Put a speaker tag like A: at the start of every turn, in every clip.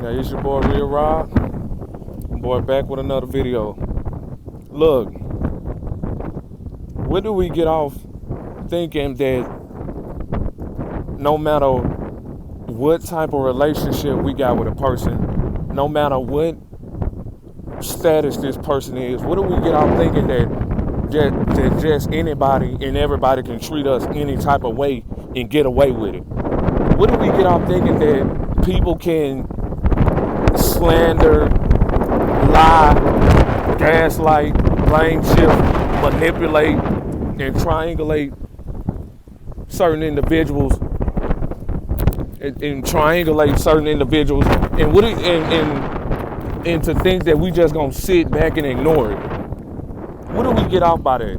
A: Okay, it's your boy Real Rob. Boy, back with another video. Look, where do we get off thinking that no matter what type of relationship we got with a person, no matter what status this person is, where do we get off thinking that just anybody and everybody can treat us any type of way and get away with it? Where do we get off thinking that people can slander, lie, gaslight, blame shift, manipulate, and triangulate certain individuals and triangulate certain individuals and to think that we just gonna sit back and ignore it? What do we get off by that?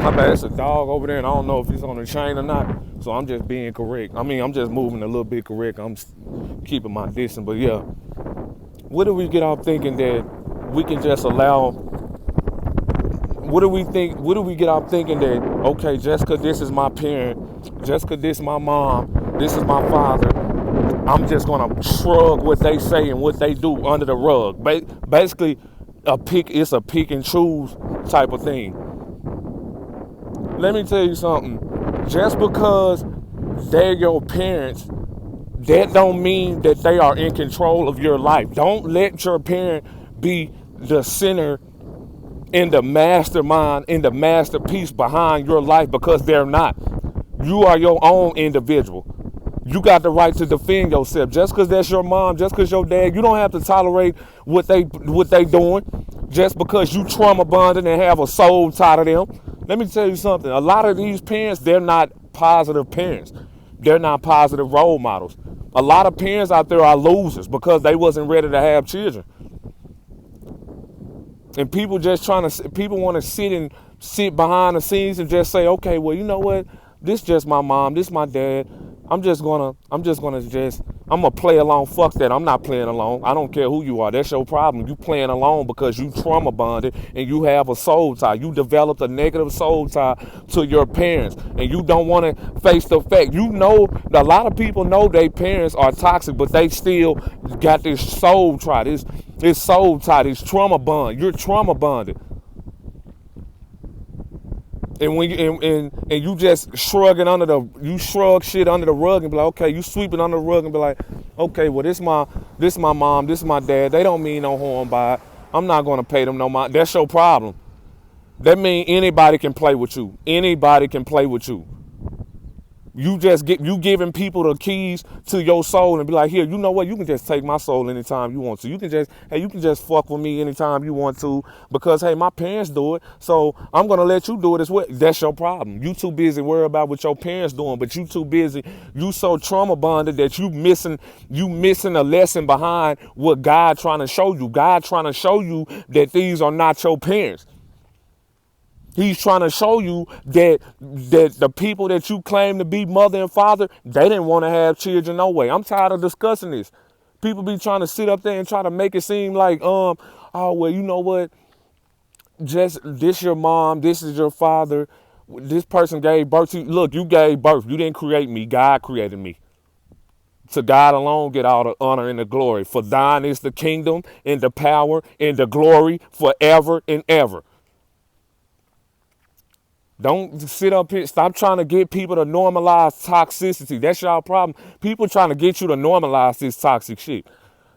A: My bad, it's a dog over there and I don't know if he's on the chain or not, so I'm just being correct. I mean, I'm just moving a little bit correct. I'm keeping my distance, but yeah. What do we get off thinking that we can just allow? What do we get off thinking that, okay, just because this is my parent, just because this is my mom, this is my father, I'm just gonna shrug what they say and what they do under the rug? Basically, it's a pick and choose type of thing. Let me tell you something. Just because they're your parents, that don't mean that they are in control of your life. Don't let your parent be the center and the mastermind and the masterpiece behind your life, because they're not. You are your own individual. You got the right to defend yourself. Just because that's your mom, just because your dad, you don't have to tolerate what they doing. Just because you trauma bonded and have a soul tie to them. Let me tell you something. A lot of these parents, they're not positive parents. They're not positive role models. A lot of parents out there are losers because they wasn't ready to have children. And people want to sit behind the scenes and just say, okay, well, you know what? This just my mom, this my dad. I'm gonna play along. Fuck that. I'm not playing along. I don't care who you are. That's your problem. You playing along because you trauma bonded and you have a soul tie. You developed a negative soul tie to your parents and you don't want to face the fact. You know, a lot of people know their parents are toxic, but they still got this soul tie, this soul tie, this trauma bond. You're trauma bonded. And when you just shrug shit under the rug and be like, okay, you sweep it under the rug and be like, okay, well, this my mom, this my dad. They don't mean no harm by it. I'm not gonna pay them no mind. That's your problem. That means anybody can play with you. Anybody can play with you. You giving people the keys to your soul and be like, here, you know what? You can just take my soul anytime you want to. You can just fuck with me anytime you want to because, hey, my parents do it, so I'm going to let you do it as well. That's your problem. You too busy worried about what your parents doing, but you too busy. You so trauma bonded that you missing a lesson behind what God trying to show you. God trying to show you that these are not your parents. He's trying to show you that the people that you claim to be mother and father, they didn't want to have children no way. I'm tired of discussing this. People be trying to sit up there and try to make it seem like, oh, well, you know what? Just this your mom, this is your father. This person gave birth to you. Look, you gave birth. You didn't create me. God created me. To God alone get all the honor and the glory. For thine is the kingdom and the power and the glory forever and ever. Don't sit up here. Stop trying to get people to normalize toxicity. That's y'all problem. People trying to get you to normalize this toxic shit.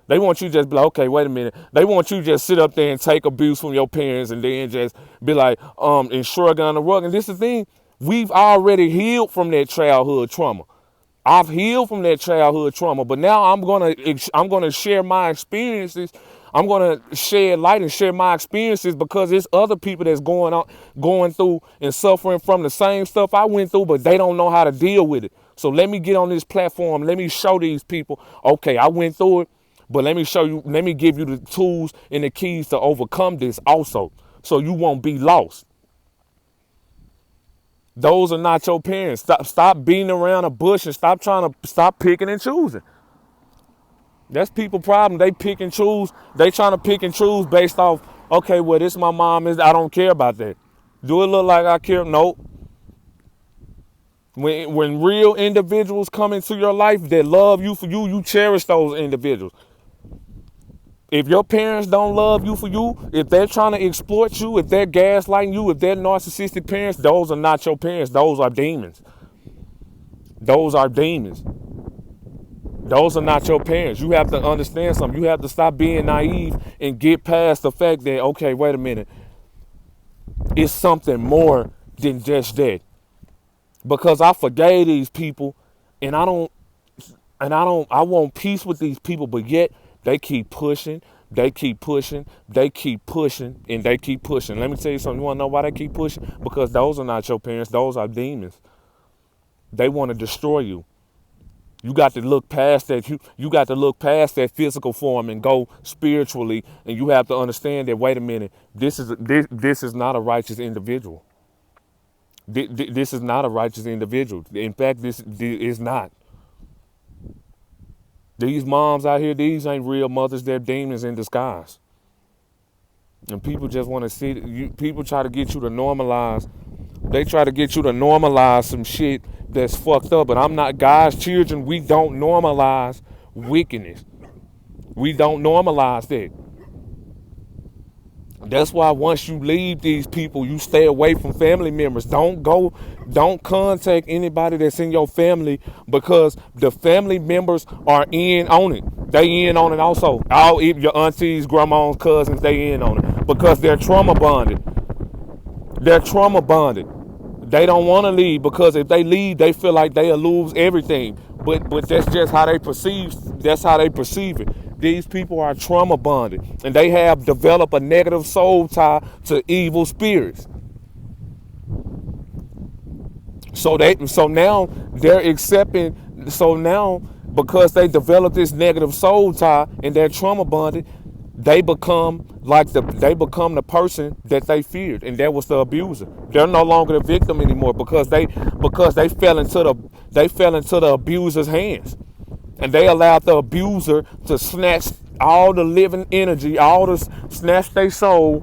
A: They want you to just be like, okay, wait a minute. They want you to just sit up there and take abuse from your parents and then just be like, and shrug on the rug. And this is the thing. We've already healed from that childhood trauma. I've healed from that childhood trauma, but now I'm gonna share my experiences. I'm gonna shed light and share my experiences because there's other people that's going through and suffering from the same stuff I went through, but they don't know how to deal with it. So let me get on this platform. Let me show these people, okay, I went through it, but let me give you the tools and the keys to overcome this also, so you won't be lost. Those are not your parents. Stop beating around a bush and stop picking and choosing. That's people's problem. They pick and choose. They trying to pick and choose based off, okay, well, this my mom is. I don't care about that. Do it look like I care? Nope. When real individuals come into your life that love you for you, you cherish those individuals. If your parents don't love you for you, if they're trying to exploit you, if they're gaslighting you, if they're narcissistic parents, those are not your parents. Those are demons. Those are demons. Those are not your parents. You have to understand something. You have to stop being naive and get past the fact that, okay, wait a minute. It's something more than just that. Because I forgave these people and I want peace with these people, but yet they keep pushing, they keep pushing, they keep pushing, and they keep pushing. Let me tell you something. You want to know why they keep pushing? Because those are not your parents. Those are demons. They want to destroy you. You got to look past that. You got to look past that physical form and go spiritually. And you have to understand that, wait a minute, this is not a righteous individual. This is not a righteous individual. In fact, this is not. These moms out here, these ain't real mothers. They're demons in disguise. And people just want to see, people try to get you to normalize. They try to get you to normalize some shit that's fucked up. But I'm not, God's children, we don't normalize wickedness. We don't normalize that. That's why once you leave these people, you stay away from family members. Don't contact anybody that's in your family, because the family members are in on it. They in on it also. All your aunties, grandmas, cousins, they in on it because they're trauma bonded. They're trauma bonded. They don't want to leave, because if they leave, they feel like they'll lose everything. But that's just how they perceive. That's how they perceive it. These people are trauma bonded, and they have developed a negative soul tie to evil spirits. So now they're accepting. So now, because they developed this negative soul tie and they're trauma bonded, they become the person that they feared, and that was the abuser. They're no longer the victim anymore, because they fell into the abuser's hands. And they allowed the abuser to snatch all the living energy, snatch their soul,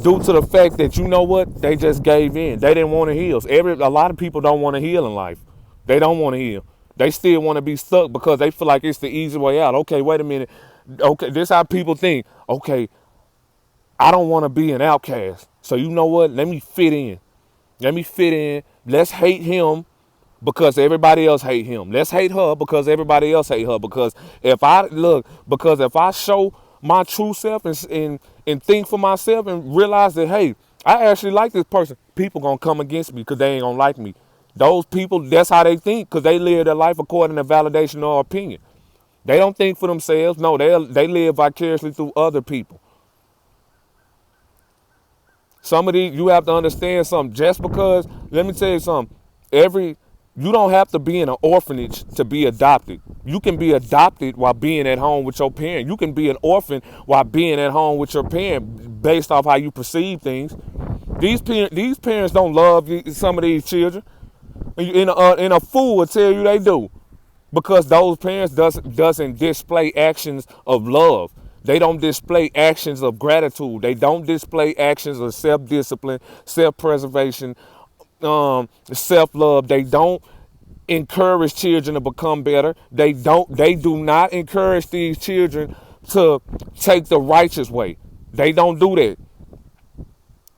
A: due to the fact that, you know what, they just gave in. They didn't want to heal. A lot of people don't want to heal in life. They don't want to heal. They still want to be stuck because they feel like it's the easy way out. Okay, wait a minute. Okay, this is how people think. Okay, I don't want to be an outcast. So you know what? Let me fit in. Let's hate him because everybody else hate him. Let's hate her because everybody else hate her. Because if I show my true self and think for myself and realize that, hey, I actually like this person, people gonna come against me because they ain't gonna like me. Those people, that's how they think, because they live their life according to validation or opinion. They don't think for themselves. No, they live vicariously through other people. Some of these, you have to understand something. Just because, let me tell you something. You don't have to be in an orphanage to be adopted. You can be adopted while being at home with your parent. You can be an orphan while being at home with your parent, based off how you perceive things. These parents don't love some of these children. And a fool will tell you they do, because those parents doesn't display actions of love. They don't display actions of gratitude. They don't display actions of self-discipline, self-preservation, self-love. They don't encourage children to become better. They do not encourage these children to take the righteous way. They don't do that.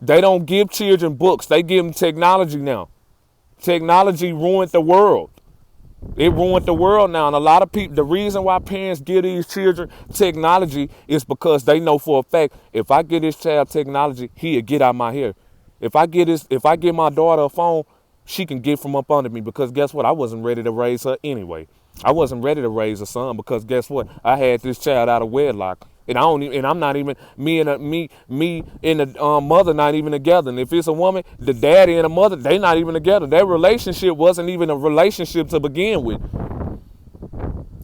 A: They don't give children books. They give them technology now. Technology ruined the world. It ruined the world now. And a lot of people, the reason why parents give these children technology is because they know for a fact, if I give this child technology, he'll get out my hair. If I give my daughter a phone, she can get from up under me, because guess what? I wasn't ready to raise her anyway. I wasn't ready to raise a son, because guess what? I had this child out of wedlock. And I'm not even, me and the mother not even together. And if it's a woman, the daddy and the mother, they not even together. Their relationship wasn't even a relationship to begin with.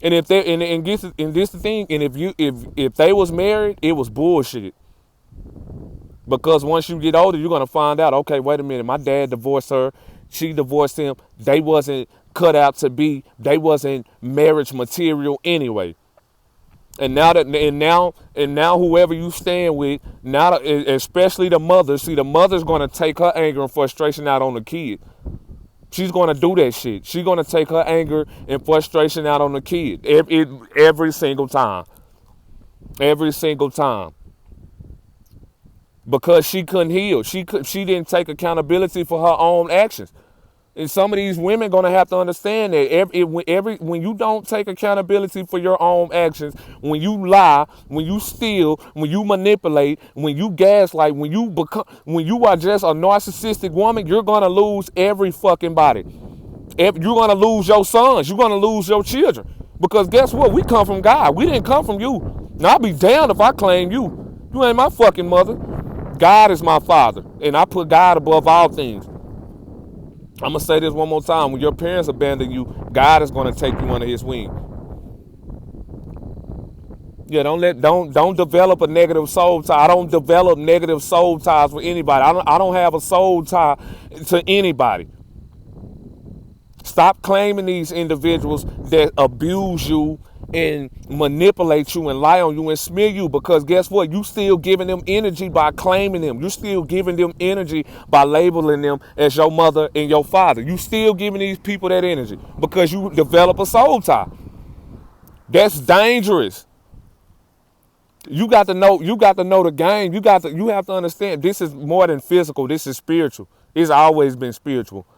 A: And if they was married, it was bullshit. Because once you get older, you're gonna find out, okay, wait a minute, my dad divorced her, she divorced him. They wasn't cut out to be, they wasn't marriage material anyway. And now whoever you stand with, especially the mother, see, the mother's gonna take her anger and frustration out on the kid. She's going to do that shit. She's going to take her anger and frustration out on the kid every single time. Every single time. Because she couldn't heal. She didn't take accountability for her own actions. And some of these women gonna have to understand that when you don't take accountability for your own actions, when you lie, when you steal, when you manipulate, when you gaslight, when you are just a narcissistic woman, you're gonna lose every fucking body. You're gonna lose your sons. You're gonna lose your children. Because guess what? We come from God. We didn't come from you. Now I'll be damned if I claim you. You ain't my fucking mother. God is my father, and I put God above all things. I'm gonna say this one more time. When your parents abandon you, God is gonna take you under his wing. Yeah, don't develop a negative soul tie. I don't develop negative soul ties with anybody. I don't have a soul tie to anybody. Stop claiming these individuals that abuse you and manipulate you and lie on you and smear you, because guess what? You still giving them energy by claiming them. You still giving them energy by labeling them as your mother and your father. You still giving these people that energy because you develop a soul tie. That's dangerous. You got to know the game. You have to understand this is more than physical. This is spiritual. It's always been spiritual.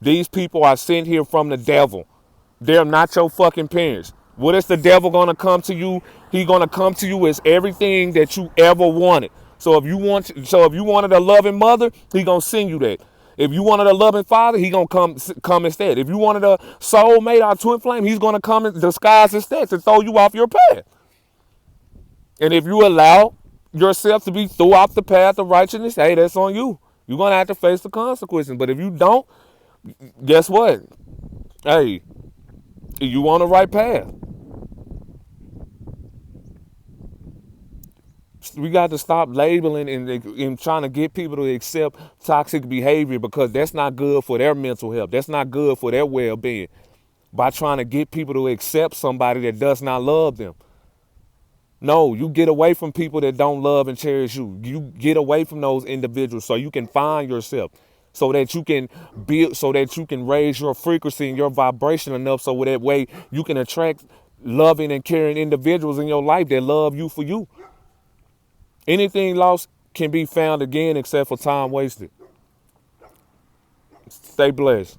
A: These people are sent here from the devil. They're not your fucking parents. What is the devil gonna come to you? He's gonna come to you as everything that you ever wanted. So if you wanted a loving mother, he gonna send you that. If you wanted a loving father, he gonna come instead. If you wanted a soulmate or twin flame, he's gonna come in disguise instead to throw you off your path. And if you allow yourself to be thrown off the path of righteousness, hey, that's on you. You're gonna have to face the consequences. But if you don't, guess what? Hey, you on the right path. We got to stop labeling and trying to get people to accept toxic behavior, because that's not good for their mental health. That's not good for their well-being. By trying to get people to accept somebody that does not love them. No, you get away from people that don't love and cherish you. You get away from those individuals so you can find yourself, so that you can build, so that you can raise your frequency and your vibration enough so that way you can attract loving and caring individuals in your life that love you for you. Anything lost can be found again except for time wasted. Stay blessed.